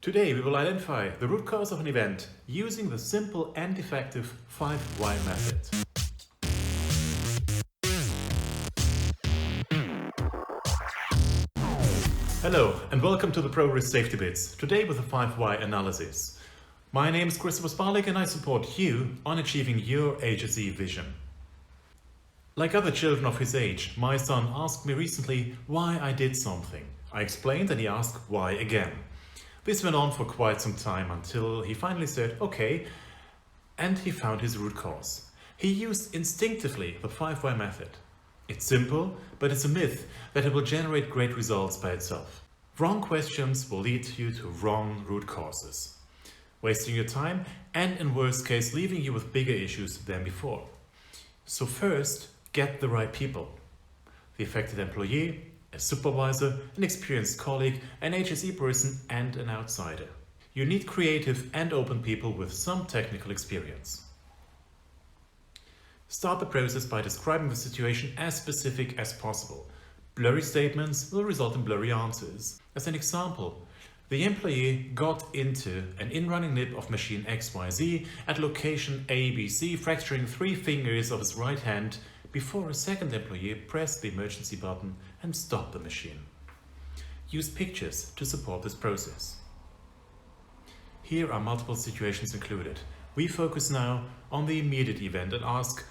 Today we will identify the root cause of an event using the simple and effective 5 why method. Hello and welcome to the Progress Safety Bits, today with a 5 why analysis. My name is Christopher Spalik and I support you on achieving your HSE vision. Like other children of his age, my son asked me recently why I did something. I explained and he asked why again. This went on for quite some time until he finally said, okay, and he found his root cause. He used instinctively the 5 why method. It's simple, but it's a myth that it will generate great results by itself. Wrong questions will lead you to wrong root causes, wasting your time and in worst case leaving you with bigger issues than before. So first, get the right people. The affected employee, a supervisor, an experienced colleague, an HSE person and an outsider. You need creative and open people with some technical experience. Start the process by describing the situation as specific as possible. Blurry statements will result in blurry answers. As an example, the employee got into an in-running nip of machine XYZ at location ABC, fracturing 3 fingers of his right hand before a second employee pressed the emergency button and stopped the machine. Use pictures to support this process. Here are multiple situations included. We focus now on the immediate event and ask,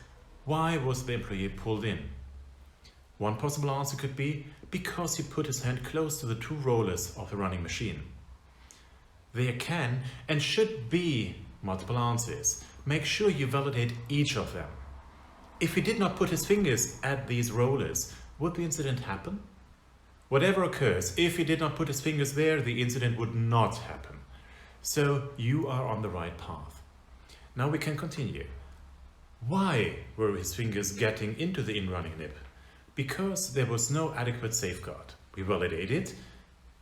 why was the employee pulled in? One possible answer could be because he put his hand close to the 2 rollers of the running machine. There can and should be multiple answers. Make sure you validate each of them. If he did not put his fingers at these rollers, would the incident happen? Whatever occurs, if he did not put his fingers there, the incident would not happen. So you are on the right path. Now we can continue. Why were his fingers getting into the in-running nip? Because there was no adequate safeguard. We validate it.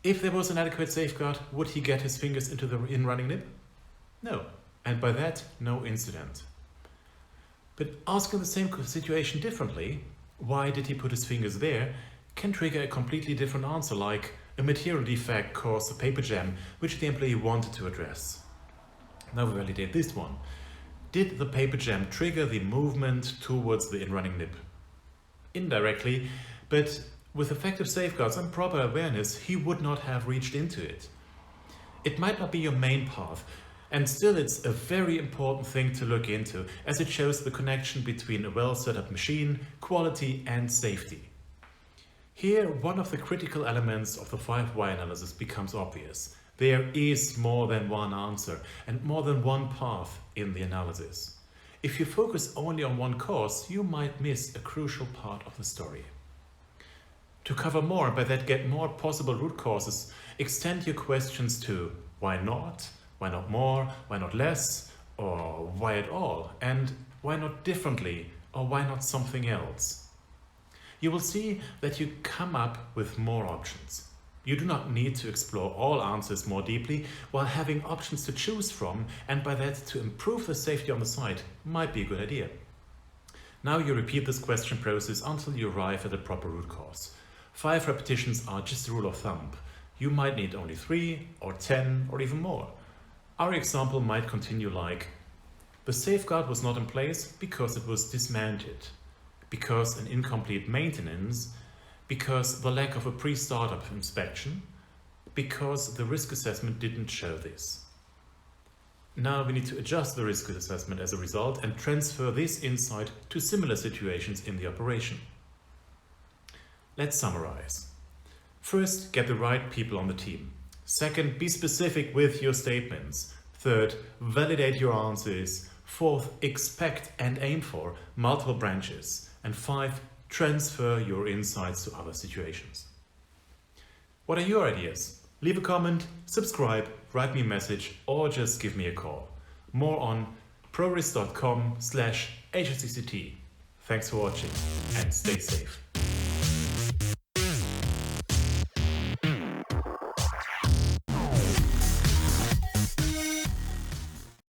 If there was an adequate safeguard, would he get his fingers into the in-running nip? No. And by that, no incident. But asking the same situation differently, why did he put his fingers there, can trigger a completely different answer, like a material defect caused a paper jam, which the employee wanted to address. Now we validate this one. Did the paper jam trigger the movement towards the in-running nip? Indirectly, but with effective safeguards and proper awareness, he would not have reached into it. It might not be your main path, and still it's a very important thing to look into, as it shows the connection between a well set up machine, quality and safety. Here, one of the critical elements of the 5 why analysis becomes obvious. There is more than one answer and more than one path in the analysis. If you focus only on one cause, you might miss a crucial part of the story. To cover more, and by that get more possible root causes, extend your questions to why not? Why not more? Why not less? Or why at all? And why not differently? Or why not something else? You will see that you come up with more options. You do not need to explore all answers more deeply, while having options to choose from, and by that to improve the safety on the site might be a good idea. Now you repeat this question process until you arrive at the proper root cause. 5 repetitions are just a rule of thumb. You might need only 3 or 10 or even more. Our example might continue like, the safeguard was not in place because it was dismantled, because an incomplete maintenance, because the lack of a pre-startup inspection, because the risk assessment didn't show this. Now we need to adjust the risk assessment as a result and transfer this insight to similar situations in the operation. Let's summarize. First, get the right people on the team. Second, be specific with your statements. Third, validate your answers. Fourth, expect and aim for multiple branches. And 5, transfer your insights to other situations. What are your ideas? Leave a comment, subscribe, write me a message, or just give me a call. More on progress.com/HSECT. Thanks for watching and stay safe.